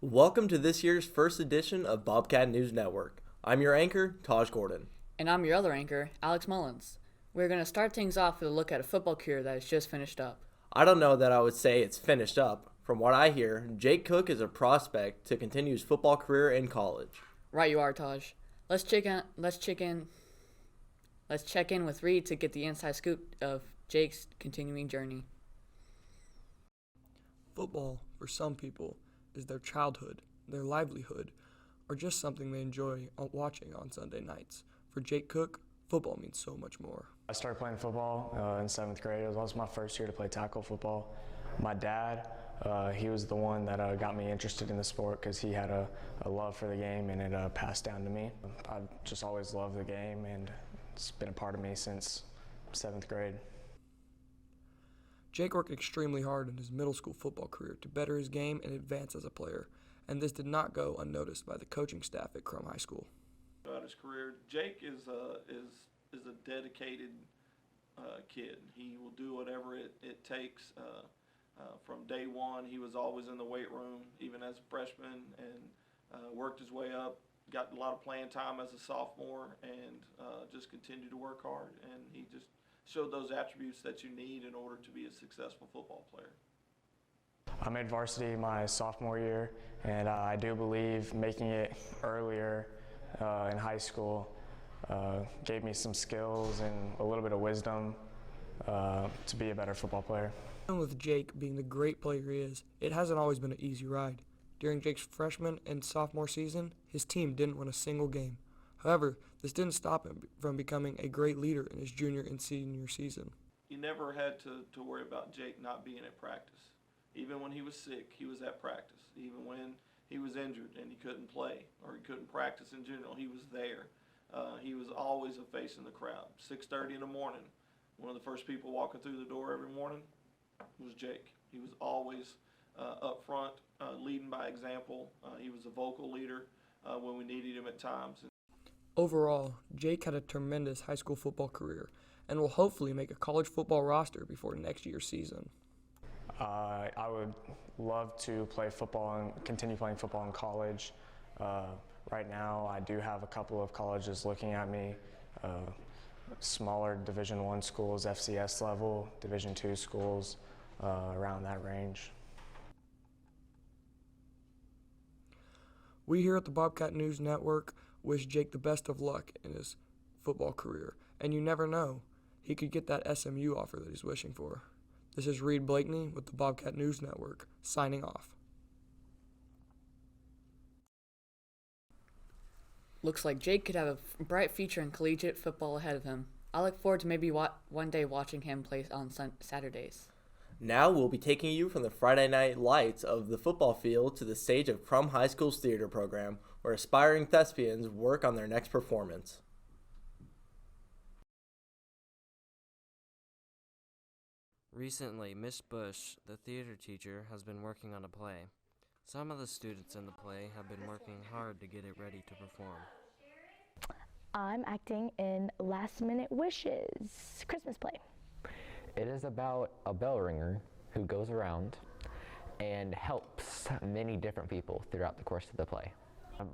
Welcome to this year's first edition of Bobcat News Network. I'm your anchor, Taj Gordon. And I'm your other anchor, Alex Mullins. We're going to start things off with a look at a football career that is just finished up. I don't know that I would say it's finished up. From what I hear, Jake Cook is a prospect to continue his football career in college. Right you are, Taj. Let's check in with Reed to get the inside scoop of Jake's continuing journey. Football, for some people, is their childhood, their livelihood, or just something they enjoy watching on Sunday nights. For Jake Cook, football means so much more. I started playing football in 7th grade. It was also my first year to play tackle football. My dad, he was the one that got me interested in the sport because he had a love for the game, and it passed down to me. I've just always loved the game, and it's been a part of me since 7th grade. Jake worked extremely hard in his middle school football career to better his game and advance as a player, and this did not go unnoticed by the coaching staff at Krum High School. Throughout his career, Jake is a dedicated kid. He will do whatever it takes. From day one, he was always in the weight room, even as a freshman, and worked his way up. Got a lot of playing time as a sophomore, and just continued to work hard. And he just showed those attributes that you need in order to be a successful football player. I made varsity my sophomore year, and I do believe making it earlier in high school gave me some skills and a little bit of wisdom to be a better football player. And with Jake being the great player he is, it hasn't always been an easy ride. During Jake's freshman and sophomore season, his team didn't win a single game. However, this didn't stop him from becoming a great leader in his junior and senior season. You never had to worry about Jake not being at practice. Even when he was sick, he was at practice. Even when he was injured and he couldn't play or he couldn't practice in general, he was there. He was always a face in the crowd. 6:30 in the morning, one of the first people walking through the door every morning was Jake. He was always up front, leading by example. He was a vocal leader when we needed him at times. Overall, Jake had a tremendous high school football career and will hopefully make a college football roster before next year's season. I would love to play football and continue playing football in college. Right now, I do have a couple of colleges looking at me, smaller Division I schools, FCS level, Division II schools, around that range. We here at the Bobcat News Network wish Jake the best of luck in his football career, and you never know, he could get that SMU offer that he's wishing for. This is Reed Blakeney with the Bobcat News Network, signing off. Looks like Jake could have a bright future in collegiate football ahead of him. I look forward to maybe one day watching him play on Saturdays. Now we'll be taking you from the Friday night lights of the football field to the stage of Krum High School's theater program, where aspiring thespians work on their next performance. Recently, Miss Bush, the theater teacher, has been working on a play. Some of the students in the play have been working hard to get it ready to perform. I'm acting in Last Minute Wishes, Christmas play. It is about a bell ringer who goes around and helps many different people throughout the course of the play.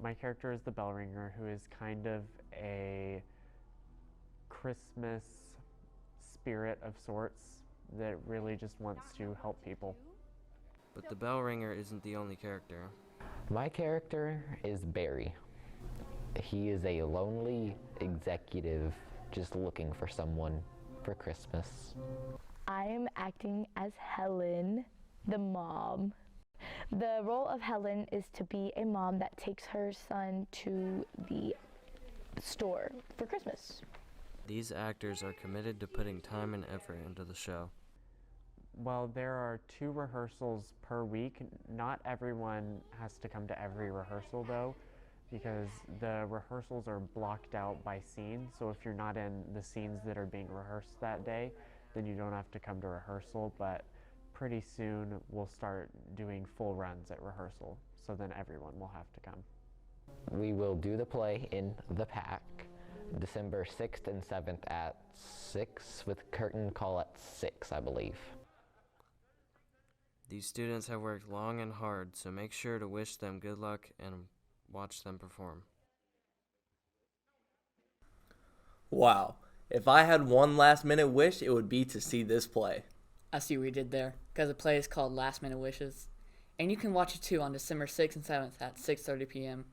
My character is the bell ringer, who is kind of a Christmas spirit of sorts that really just wants to help people. But the bell ringer isn't the only character. My character is Barry. He is a lonely executive just looking for someone for Christmas. I am acting as Helen, the mom. The role of Helen is to be a mom that takes her son to the store for Christmas. These actors are committed to putting time and effort into the show. While there are 2 rehearsals per week, not everyone has to come to every rehearsal though, because the rehearsals are blocked out by scene. So if you're not in the scenes that are being rehearsed that day, then you don't have to come to rehearsal, but pretty soon we'll start doing full runs at rehearsal, so then everyone will have to come. We will do the play in the Pack, December 6th and 7th at 6, with curtain call at 6, I believe. These students have worked long and hard, so make sure to wish them good luck and watch them perform. Wow. If I had one last-minute wish, it would be to see this play. I see what you did there, because the play is called Last Minute Wishes. And you can watch it too on December 6th and 7th at 6:30 p.m.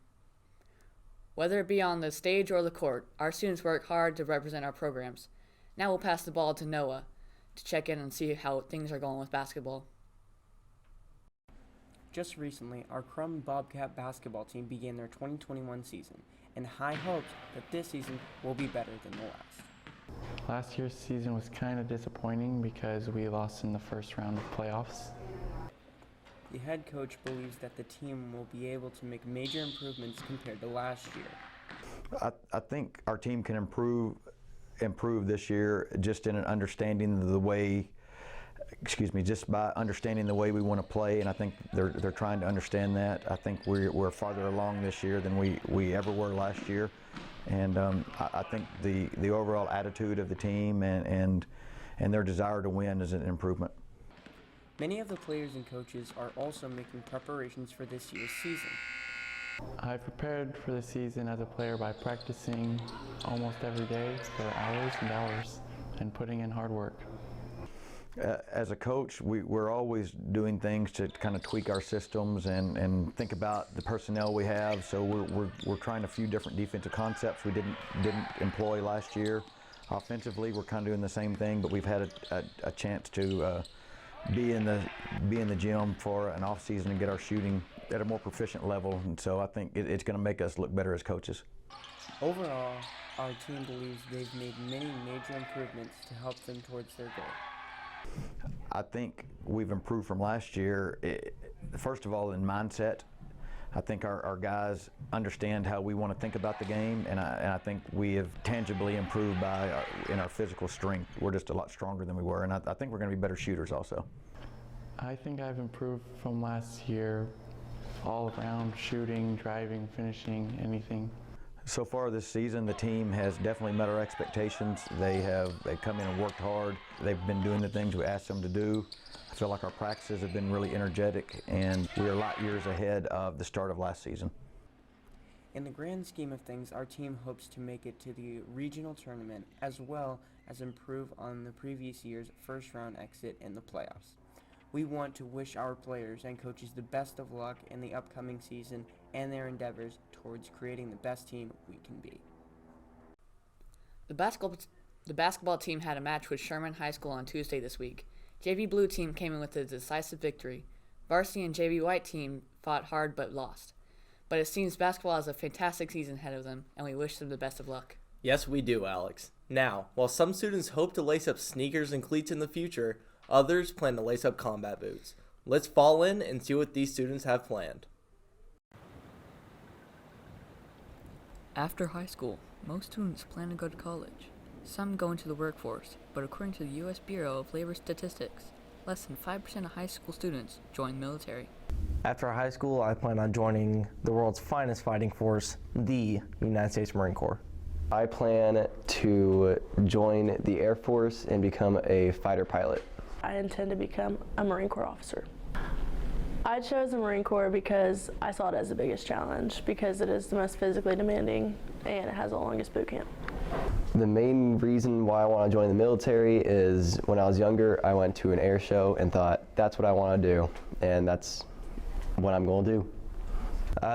Whether it be on the stage or the court, our students work hard to represent our programs. Now we'll pass the ball to Noah to check in and see how things are going with basketball. Just recently, our Krum Bobcat basketball team began their 2021 season, and high hopes that this season will be better than the last. Last year's season was kind of disappointing because we lost in the first round of playoffs. The head coach believes that the team will be able to make major improvements compared to last year. I think our team can improve this year just in an understanding the way, just by understanding the way we want to play, and I think they're trying to understand that. I think we're farther along this year than we ever were last year, and I think the overall attitude of the team and their desire to win is an improvement. Many of the players and coaches are also making preparations for this year's season. I prepared for the season as a player by practicing almost every day for hours and hours and putting in hard work. As a coach, we're always doing things to kind of tweak our systems and think about the personnel we have. So we're trying a few different defensive concepts we didn't employ last year. Offensively, we're kind of doing the same thing, but we've had a chance to be in the gym for an off season and get our shooting at a more proficient level, and so I think it's going to make us look better as coaches. Overall, our team believes they've made many major improvements to help them towards their goal. I think we've improved from last year. First of all, in mindset, I think our guys understand how we want to think about the game, and I think we have tangibly improved in our physical strength. We're just a lot stronger than we were, and I think we're going to be better shooters also. I think I've improved from last year all around, shooting, driving, finishing, anything. So far this season, the team has definitely met our expectations. They've come in and worked hard. They've been doing the things we asked them to do. I feel like our practices have been really energetic, and we're a lot years ahead of the start of last season. In the grand scheme of things, our team hopes to make it to the regional tournament as well as improve on the previous year's first-round exit in the playoffs. We want to wish our players and coaches the best of luck in the upcoming season and their endeavors towards creating the best team we can be. The basketball team had a match with Sherman High School on Tuesday this week. JV Blue team came in with a decisive victory. Varsity and JV White team fought hard but lost. But it seems basketball has a fantastic season ahead of them, and we wish them the best of luck. Yes, we do, Alex. Now, while some students hope to lace up sneakers and cleats in the future, others plan to lace up combat boots. Let's fall in and see what these students have planned. After high school, most students plan to go to college. Some go into the workforce, but according to the U.S. Bureau of Labor Statistics, less than 5% of high school students join the military. After high school, I plan on joining the world's finest fighting force, the United States Marine Corps. I plan to join the Air Force and become a fighter pilot. I intend to become a Marine Corps officer. I chose the Marine Corps because I saw it as the biggest challenge, because it is the most physically demanding and it has the longest boot camp. The main reason why I want to join the military is when I was younger, I went to an air show and thought, that's what I want to do, and that's what I'm going to do.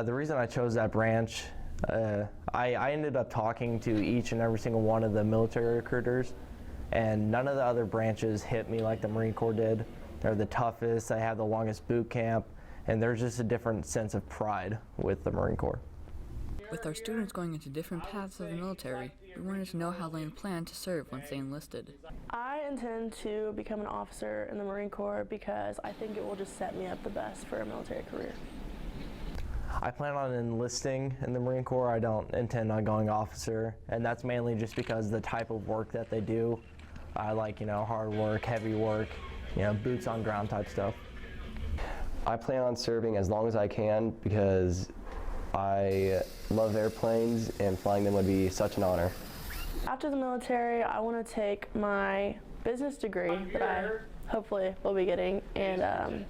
The reason I chose that branch, I ended up talking to each and every single one of the military recruiters, and none of the other branches hit me like the Marine Corps did. They're the toughest, they have the longest boot camp, and there's just a different sense of pride with the Marine Corps. With our students going into different paths of the military, we wanted to know how they plan to serve once they enlisted. I intend to become an officer in the Marine Corps because I think it will just set me up the best for a military career. I plan on enlisting in the Marine Corps. I don't intend on going officer, and that's mainly just because the type of work that they do. I like, hard work, heavy work, boots on ground type stuff. I plan on serving as long as I can because I love airplanes and flying them would be such an honor. After the military, I want to take my business degree that I hopefully will be getting and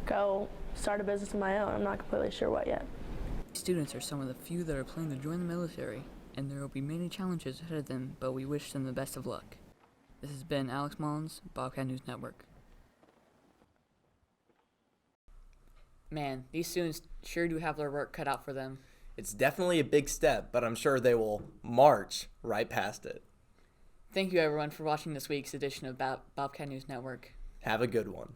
go start a business of my own. I'm not completely sure what yet. Students are some of the few that are planning to join the military, and there will be many challenges ahead of them, but we wish them the best of luck. This has been Alex Mullins, Bobcat News Network. Man, these students sure do have their work cut out for them. It's definitely a big step, but I'm sure they will march right past it. Thank you, everyone, for watching this week's edition of Bobcat News Network. Have a good one.